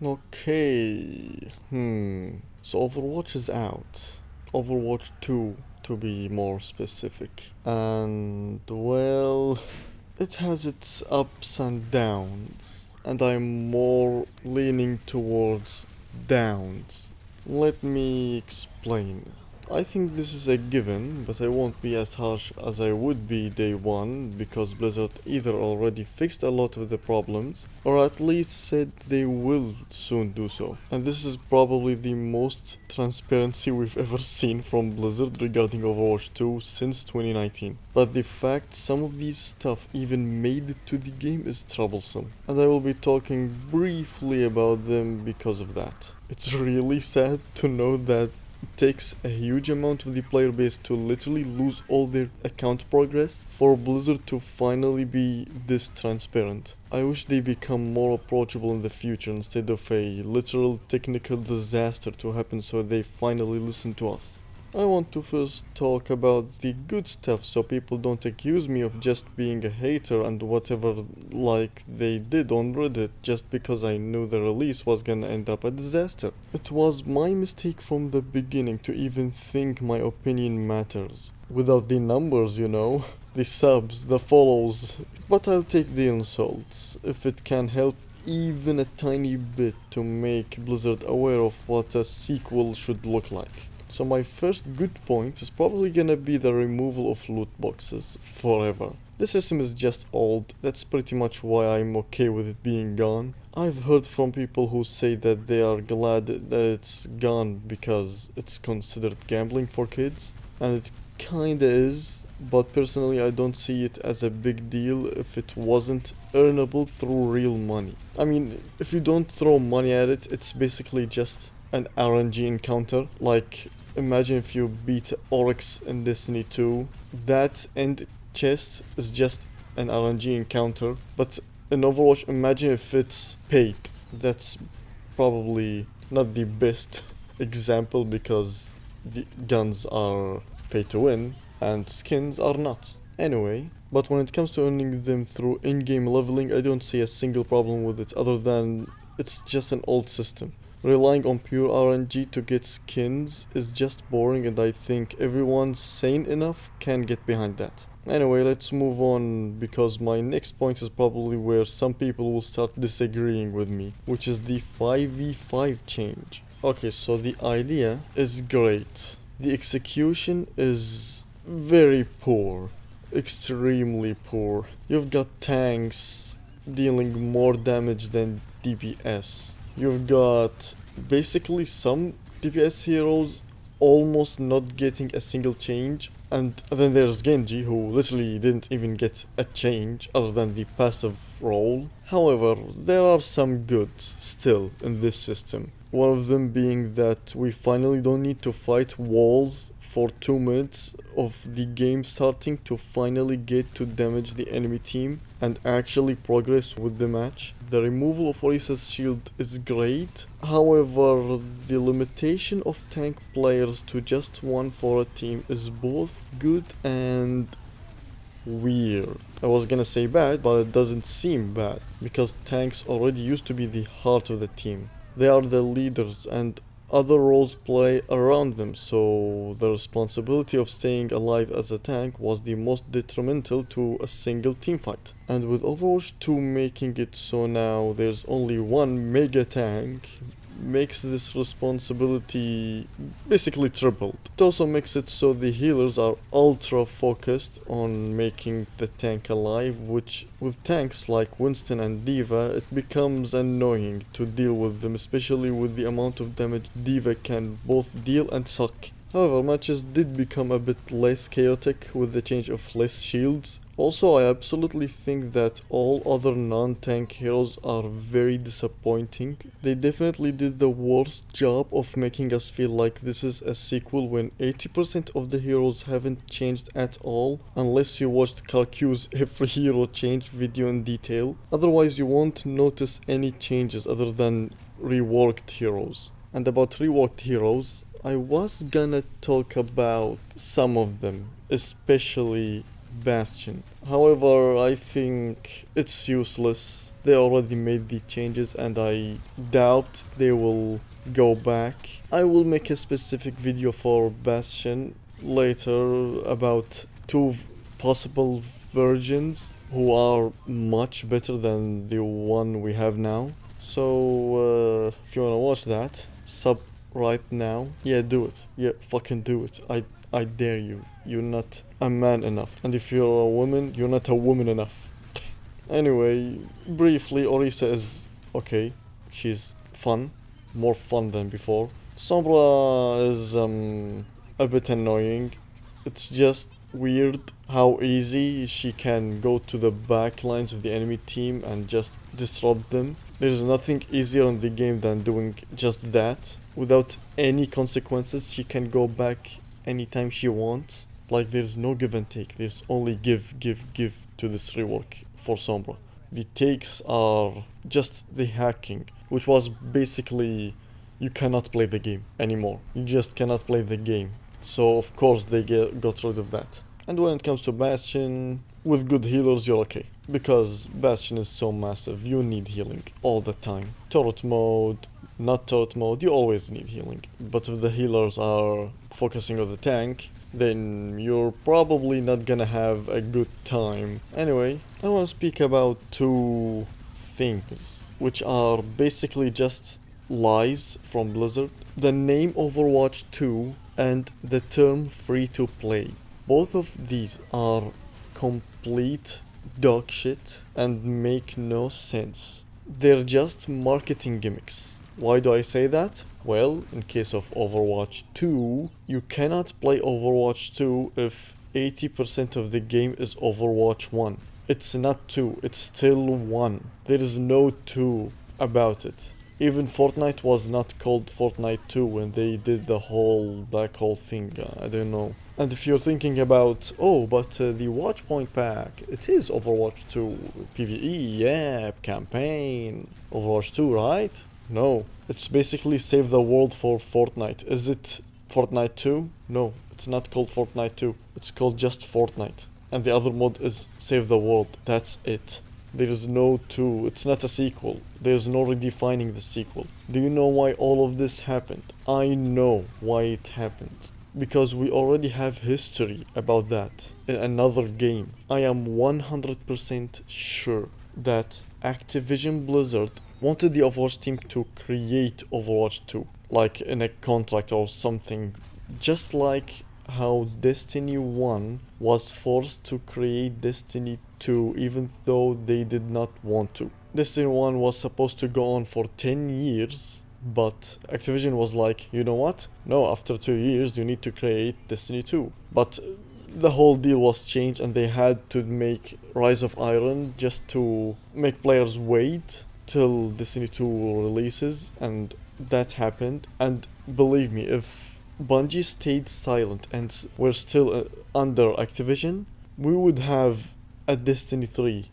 Okay. So Overwatch is out. Overwatch 2, to be more specific. And, well, it has its ups and downs. And I'm more leaning towards downs. Let me explain. I think this is a given, but I won't be as harsh as I would be day one because Blizzard either already fixed a lot of the problems or at least said they will soon do so. And this is probably the most transparency we've ever seen from Blizzard regarding Overwatch 2 since 2019. But the fact some of these stuff even made it to the game is troublesome, and I will be talking briefly about them because of that. It's really sad to know that it takes a huge amount of the player base to literally lose all their account progress for Blizzard to finally be this transparent. I wish they become more approachable in the future instead of a literal technical disaster to happen so they finally listen to us. I want to first talk about the good stuff so people don't accuse me of just being a hater and whatever like they did on Reddit just because I knew the release was gonna end up a disaster. It was my mistake from the beginning to even think my opinion matters. Without the numbers, the subs, the follows. But I'll take the insults if it can help even a tiny bit to make Blizzard aware of what a sequel should look like. So my first good point is probably gonna be the removal of loot boxes forever. The system is just old, that's pretty much why I'm okay with it being gone. I've heard from people who say that they are glad that it's gone because it's considered gambling for kids, and it kinda is, but personally I don't see it as a big deal if it wasn't earnable through real money. I mean, if you don't throw money at it, it's basically just an RNG encounter. Like, imagine if you beat Oryx in Destiny 2. That end chest is just an RNG encounter. But in Overwatch, imagine if it's paid. That's probably not the best example because the guns are pay to win and skins are not. Anyway, but when it comes to earning them through in-game leveling, I don't see a single problem with it other than it's just an old system. Relying on pure RNG to get skins is just boring, and I think everyone sane enough can get behind that. Anyway, let's move on because my next point is probably where some people will start disagreeing with me, which is the 5v5 change. Okay, so the idea is great. The execution is very poor. Extremely poor. You've got tanks dealing more damage than DPS. You've got basically some DPS heroes almost not getting a single change, and then there's Genji who literally didn't even get a change other than the passive role. However, there are some goods still in this system. One of them being that we finally don't need to fight walls for 2 minutes of the game starting to finally get to damage the enemy team and actually progress with the match. The removal of Orisa's shield is great, however, the limitation of tank players to just one for a team is both good and weird. I was gonna say bad, but it doesn't seem bad, because tanks already used to be the heart of the team. They are the leaders and other roles play around them, so the responsibility of staying alive as a tank was the most detrimental to a single teamfight. And with Overwatch 2 making it so now there's only one mega tank, makes this responsibility basically tripled. It also makes it so the healers are ultra focused on making the tank alive, which with tanks like Winston and D.Va it becomes annoying to deal with them, especially with the amount of damage D.Va can both deal and suck. However, matches did become a bit less chaotic with the change of less shields. Also, I absolutely think that all other non-tank heroes are very disappointing. They definitely did the worst job of making us feel like this is a sequel when 80% of the heroes haven't changed at all, unless you watched Karq's every hero change video in detail. Otherwise, you won't notice any changes other than reworked heroes. And about reworked heroes, I was gonna talk about some of them, especially Bastion. However, I think it's useless. they already made the changes and I doubt they will go back. I will make a specific video for Bastion later about two possible versions who are much better than the one we have now. So if you wanna watch that, sub right now. Yeah, do it. Yeah, fucking do it. I dare you. You're not a man enough. And if you're a woman, you're not a woman enough. Anyway, briefly, Orisa is okay. She's fun. More fun than before. Sombra is a bit annoying. It's just weird how easy she can go to the back lines of the enemy team and just disrupt them. There's nothing easier in the game than doing just that. Without any consequences, she can go back anytime she wants. Like there's no give and take. There's only give to this rework for Sombra. The takes are just the hacking, which was basically you cannot play the game anymore. You just cannot play the game. So of course they got rid of that. And when it comes to Bastion, with good healers you're okay. Because Bastion is so massive, you need healing all the time. Turret mode, not turret mode, you always need healing. But if the healers are focusing on the tank, then you're probably not gonna have a good time. Anyway, I wanna speak about two things, which are basically just lies from Blizzard. The name Overwatch 2 and the term free to play. Both of these are complete dog shit and make no sense. They're just marketing gimmicks. Why do I say that? Well, in case of Overwatch 2, you cannot play Overwatch 2 if 80% of the game is Overwatch 1. It's not 2, it's still 1. There is no 2 about it. Even Fortnite was not called Fortnite 2 when they did the whole black hole thing, I don't know. And if you're thinking about, oh, but the Watchpoint pack, it is Overwatch 2, PvE, yeah, campaign, Overwatch 2, right? No, it's basically Save the World for Fortnite. Is it Fortnite 2? No, it's not called Fortnite 2, it's called just Fortnite. And the other mod is Save the World, that's it. There is no 2, it's not a sequel. There's no redefining the sequel. Do you know why all of this happened? I know why it happened. Because we already have history about that in another game. I am 100% sure that Activision Blizzard wanted the Overwatch team to create Overwatch 2. Like in a contract or something. Just like how Destiny 1 was forced to create Destiny 2 even though they did not want to. Destiny 1 was supposed to go on for 10 years, but Activision was like, you know what? No, after 2 years you need to create Destiny 2. But the whole deal was changed and they had to make Rise of Iron just to make players wait till Destiny 2 releases, and that happened. And believe me, if Bungie stayed silent and were still under Activision, we would have a Destiny 3,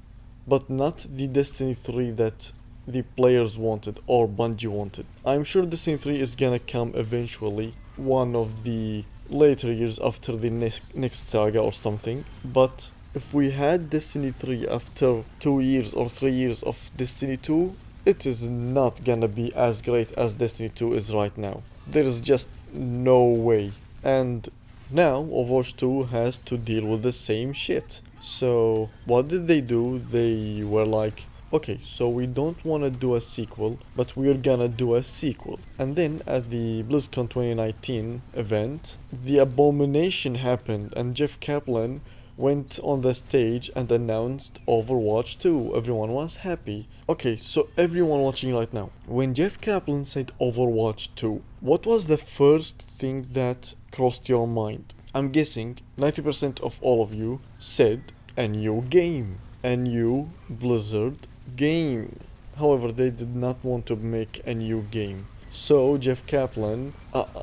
but not the Destiny 3 that the players wanted or Bungie wanted. I'm sure Destiny 3 is gonna come eventually, one of the later years after the next saga or something, but if we had Destiny 3 after 2 years or 3 years of Destiny 2, it is not gonna be as great as Destiny 2 is right now. There is just no way. And now Overwatch 2 has to deal with the same shit. So what did they do? They were like, okay, so we don't want to do a sequel, but we're gonna do a sequel. And then at the BlizzCon 2019 event, the abomination happened and Jeff Kaplan went on the stage and announced Overwatch 2. Everyone was happy. Okay, so everyone watching right now, when Jeff Kaplan said Overwatch 2, what was the first thing that crossed your mind? I'm guessing 90% of all of you said a new game. A new Blizzard game. However, they did not want to make a new game. So Jeff Kaplan,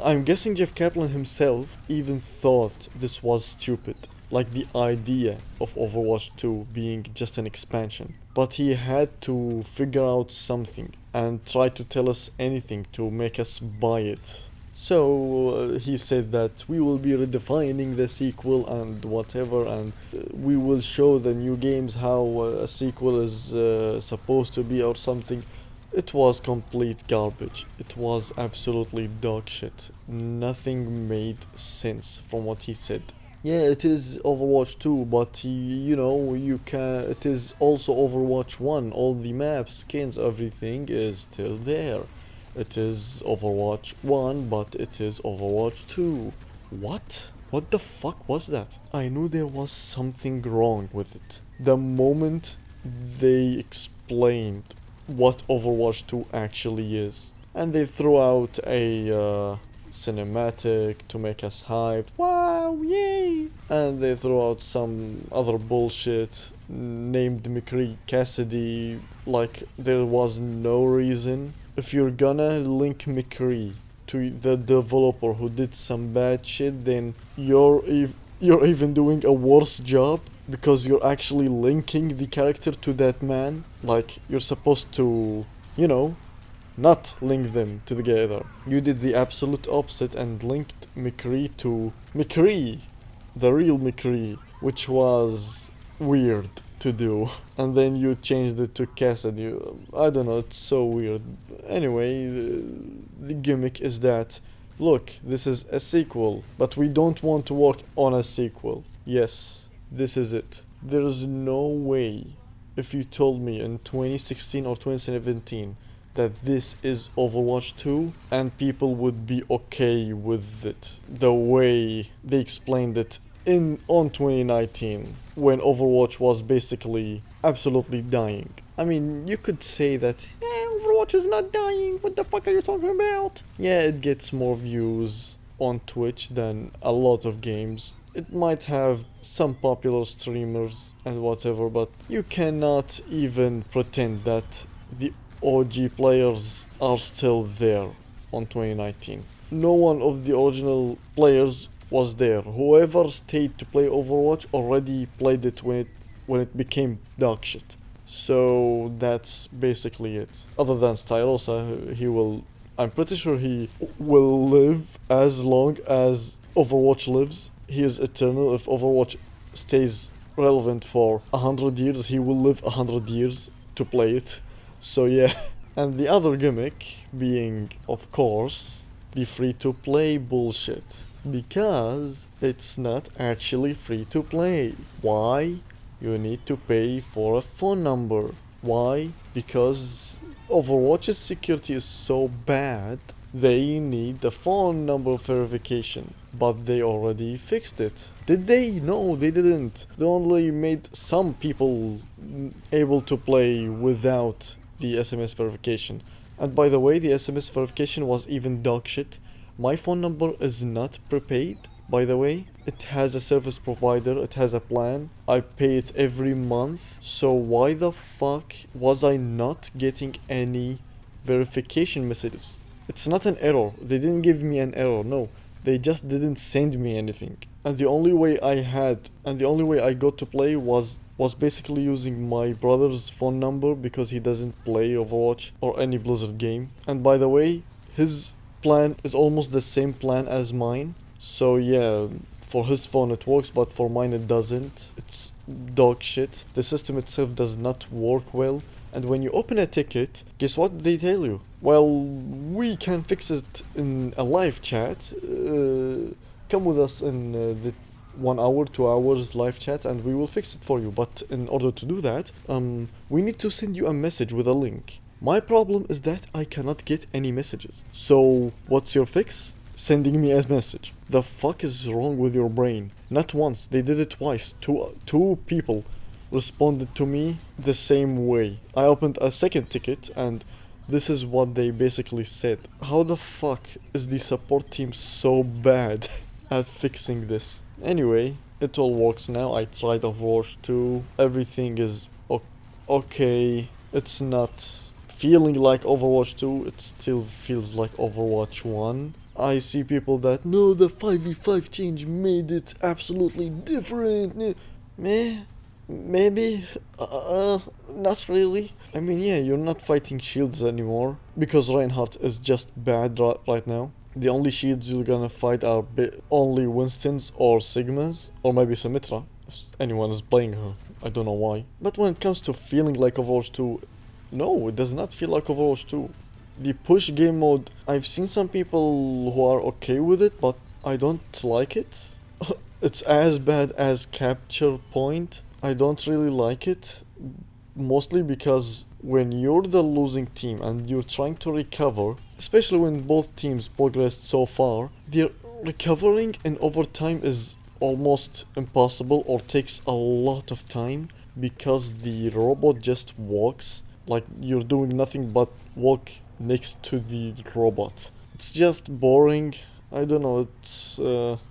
I'm guessing Jeff Kaplan himself even thought this was stupid. Like the idea of Overwatch 2 being just an expansion. But he had to figure out something and try to tell us anything to make us buy it. So he said that we will be redefining the sequel and whatever, and we will show the new games how a sequel is supposed to be or something. It was complete garbage. It was absolutely dog shit. Nothing made sense from what he said. Yeah, it is Overwatch 2, but you know, you can. It is also Overwatch 1. All the maps, skins, everything is still there. It is Overwatch 1, but it is Overwatch 2. What? What the fuck was that? I knew there was something wrong with it. The moment they explained what Overwatch 2 actually is, and they threw out a cinematic to make us hyped. Wow, yay! And they threw out some other bullshit named McCree Cassidy like there was no reason. If you're gonna link McCree to the developer who did some bad shit, then you're even doing a worse job because you're actually linking the character to that man. Like you're supposed to, you know, not link them together. You did the absolute opposite and linked McCree to McCree, the real McCree, which was weird to do. And then you changed it to Cassidy. I don't know, it's so weird. Anyway, the gimmick is that, look, this is a sequel, but we don't want to work on a sequel. Yes, this is it. There's no way, if you told me in 2016 or 2017 that this is Overwatch 2 and people would be okay with it the way they explained it on 2019 when Overwatch was basically absolutely dying. I mean, you could say that Overwatch is not dying, what the fuck are you talking about? Yeah, it gets more views on Twitch than a lot of games. It might have some popular streamers and whatever, but you cannot even pretend that the OG players are still there on 2019. No one of the original players was there. Whoever stayed to play Overwatch already played it when it became dog shit. So that's basically it. Other than Stylosa, I'm pretty sure he will live as long as Overwatch lives. He is eternal. If Overwatch stays relevant for 100 years, he will live 100 years to play it. So yeah, and the other gimmick being, of course, the free-to-play bullshit. Because it's not actually free to play. Why? You need to pay for a phone number. Why? Because Overwatch's security is so bad, they need the phone number verification. But they already fixed it. Did they? No, they didn't. They only made some people able to play without the SMS verification. And by the way, the SMS verification was even dog shit. My phone number is not prepaid, by the way. It has a service provider, it has a plan. I pay it every month. So why the fuck was I not getting any verification messages? It's not an error. They didn't give me an error, no. They just didn't send me anything. And the only way I got to play was basically using my brother's phone number because he doesn't play Overwatch or any Blizzard game. And by the way, his plan is almost the same plan as mine. So yeah, for his phone it works, but for mine it doesn't. It's dog shit. The system itself does not work well. And when you open a ticket, guess what they tell you? Well, we can fix it in a live chat. Come with us in the 1 hour, 2 hours live chat and we will fix it for you. But in order to do that, we need to send you a message with a link. My problem is that I cannot get any messages. So, what's your fix? Sending me a message. The fuck is wrong with your brain? Not once, they did it twice. Two people responded to me the same way. I opened a second ticket and this is what they basically said. How the fuck is the support team so bad at fixing this? Anyway, it all works now. I tried Overwatch 2. Everything is okay. It's not feeling like Overwatch 2. It still feels like Overwatch 1. I see people that, no, the 5v5 change made it absolutely different. Meh. Maybe, not really. I mean, yeah, you're not fighting shields anymore because Reinhardt is just bad right now. The only shields you're gonna fight are only Winstons or Sigmas, or maybe Symmetra, if anyone is playing her. I don't know why. But when it comes to feeling like Overwatch 2, no, it does not feel like Overwatch 2. The push game mode, I've seen some people who are okay with it, but I don't like it. It's as bad as Capture Point. I don't really like it, mostly because when you're the losing team and you're trying to recover, especially when both teams progressed so far, the recovering in overtime is almost impossible or takes a lot of time because the robot just walks like you're doing nothing but walk next to the robot. It's just boring. I don't know,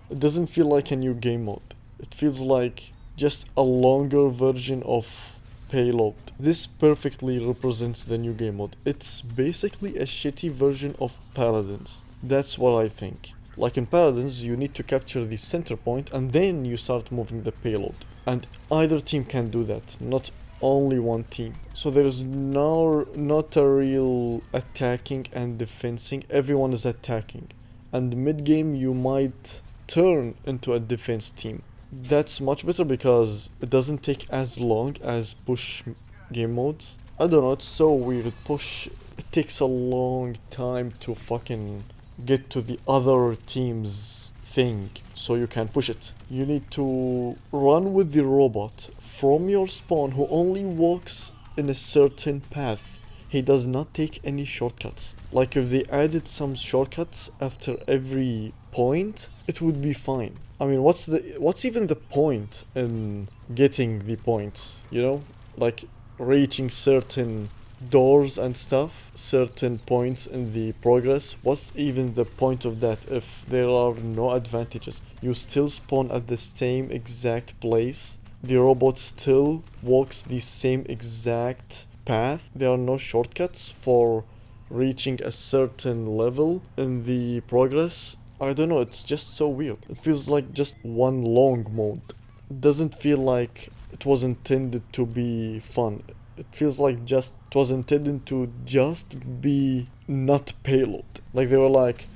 it doesn't feel like a new game mode. It feels like just a longer version of Payload. This perfectly represents the new game mode. It's basically a shitty version of Paladins. That's what I think. Like in Paladins, you need to capture the center point and then you start moving the payload. And either team can do that, not only one team. So there is not a real attacking and defending. Everyone is attacking. And mid game you might turn into a defense team. That's much better because it doesn't take as long as push game modes. I don't know, it's so weird. Push, it takes a long time to fucking get to the other team's thing so you can push it. You need to run with the robot from your spawn who only walks in a certain path. He does not take any shortcuts. Like if they added some shortcuts after every point, it would be fine. I mean, what's even the point in getting the points, you know? Like reaching certain doors and stuff, certain points in the progress. What's even the point of that if there are no advantages? You still spawn at the same exact place. The robot still walks the same exact path. There are no shortcuts for reaching a certain level in the progress. I don't know, it's just so weird. It feels like just one long mode. It doesn't feel like it was intended to be fun. It feels like just it was intended to just be not payload. Like they were like,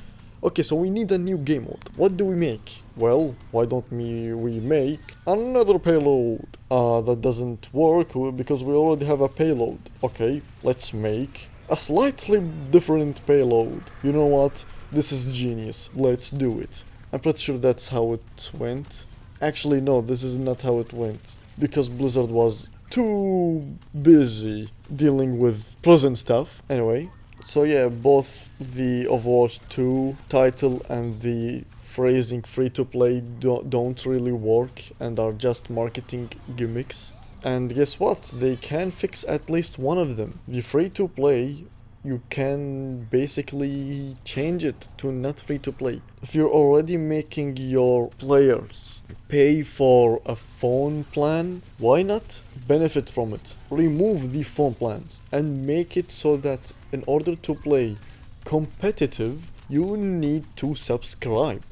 okay, so we need a new game mode. What do we make? Well, why don't we make another payload? That doesn't work because we already have a payload. Okay, let's make a slightly different payload. You know what? This is genius. Let's do it. I'm pretty sure that's how it went. Actually, no, this is not how it went. Because Blizzard was too busy dealing with present stuff. Anyway, so yeah, both the Overwatch 2 title and the phrasing free-to-play don't really work and are just marketing gimmicks. And guess what? They can fix at least one of them. The free-to-play, you can basically change it to not free to play. If you're already making your players pay for a phone plan, why not benefit from it? Remove the phone plans and make it so that in order to play competitive, you need to subscribe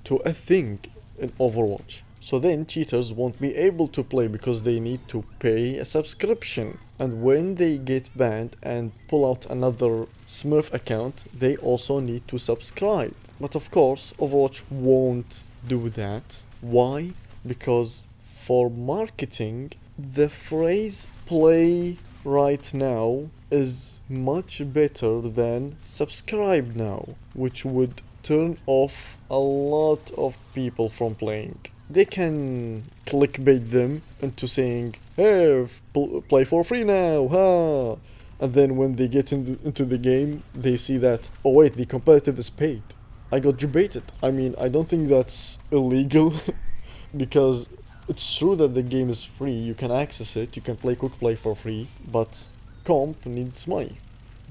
to a thing in Overwatch. So then cheaters won't be able to play because they need to pay a subscription. And when they get banned and pull out another Smurf account, they also need to subscribe. But of course, Overwatch won't do that. Why? Because for marketing, the phrase play right now is much better than subscribe now, which would turn off a lot of people from playing. They can clickbait them into saying, hey, play for free now, ha! And then when they get into the game, they see that, oh wait, the competitive is paid. I got debated. I mean, I don't think that's illegal, because it's true that the game is free, you can access it, you can play quick play for free, but comp needs money.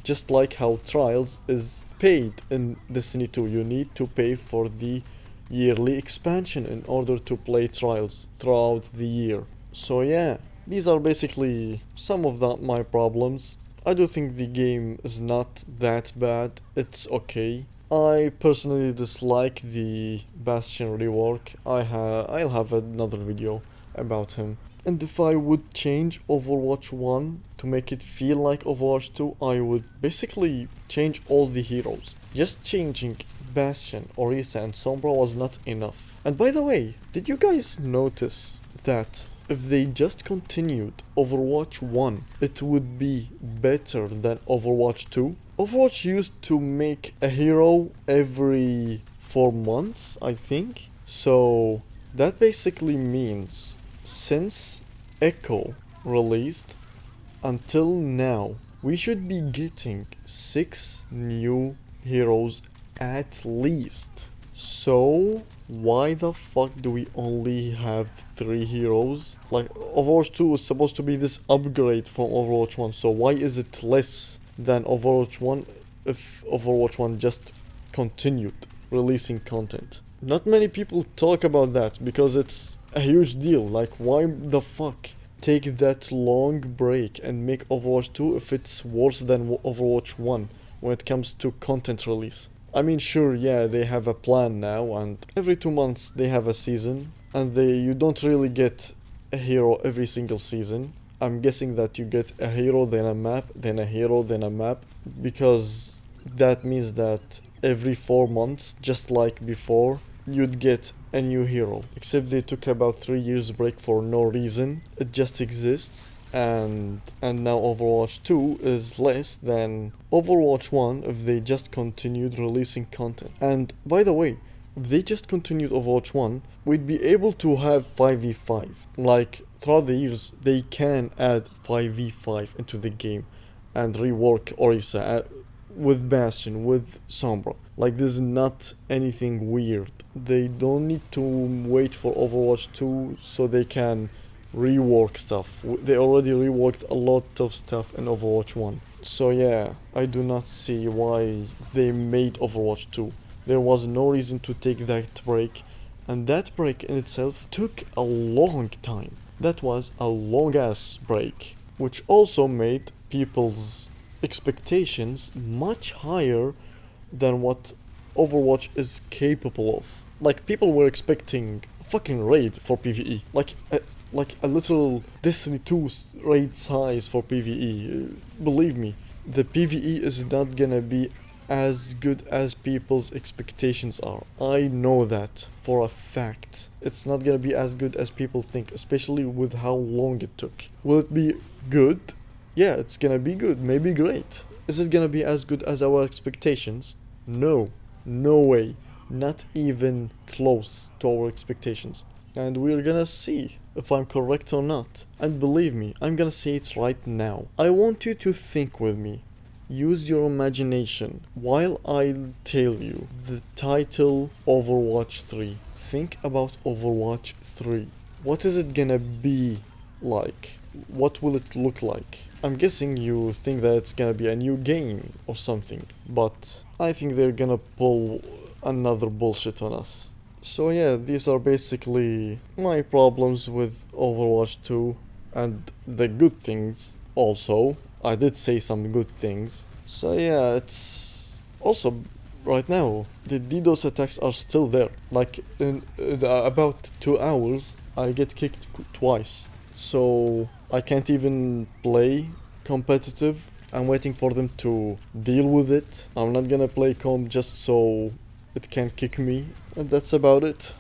Just like how Trials is paid in Destiny 2, you need to pay for the yearly expansion in order to play Trials throughout the year. So yeah, these are basically some of my problems. I do think the game is not that bad, it's okay. I personally dislike the Bastion rework. I'll have another video about him. And if I would change Overwatch 1 to make it feel like Overwatch 2, I would basically change all the heroes. Just changing Bastion, Orisa, and Sombra was not enough. And by the way, did you guys notice that if they just continued Overwatch 1, it would be better than Overwatch 2? Overwatch used to make a hero every 4 months, I think. So that basically means since Echo released until now, we should be getting 6 new heroes at least. So why the fuck do we only have 3 heroes? Like, Overwatch 2 is supposed to be this upgrade from Overwatch 1, so why is it less than Overwatch 1 if Overwatch 1 just continued releasing content? Not many people talk about that because it's a huge deal. Like, why the fuck take that long break and make Overwatch 2 if it's worse than Overwatch 1 when it comes to content release? I mean, sure, yeah, they have a plan now, and every 2 months they have a season, and you don't really get a hero every single season. I'm guessing that you get a hero, then a map, then a hero, then a map, because that means that every 4 months, just like before, you'd get a new hero. Except they took about 3 years break for no reason. It just exists. And now Overwatch 2 is less than Overwatch 1 if they just continued releasing content. And by the way, if they just continued Overwatch 1, we'd be able to have 5v5. Like, throughout the years, they can add 5v5 into the game and rework Orisa with Bastion, with Sombra. Like, this is not anything weird. They don't need to wait for Overwatch 2 so they can rework stuff. They already reworked a lot of stuff in Overwatch 1. So yeah, I do not see why they made Overwatch 2. There was no reason to take that break, and that break in itself took a long time. That was a long ass break, which also made people's expectations much higher than what Overwatch is capable of. Like, people were expecting a fucking raid for PvE. Like a little Destiny 2 raid size for PvE. Believe me, the PvE is not gonna be as good as people's expectations are. I know that for a fact. It's not gonna be as good as people think, especially with how long it took. Will it be good? Yeah, it's gonna be good, maybe great. Is it gonna be as good as our expectations? No, no way. Not even close to our expectations. And we're gonna see if I'm correct or not. And believe me, I'm gonna say it right now. I want you to think with me. Use your imagination while I tell you the title Overwatch 3. Think about Overwatch 3. What is it gonna be like? What will it look like? I'm guessing you think that it's gonna be a new game or something, but I think they're gonna pull another bullshit on us. So yeah, these are basically my problems with Overwatch 2, and the good things also. I did say some good things. So yeah, it's also right now the DDoS attacks are still there. Like, in about 2 hours I get kicked twice. So I can't even play competitive. I'm waiting for them to deal with it. I'm not gonna play comp just so it can kick me. And that's about it.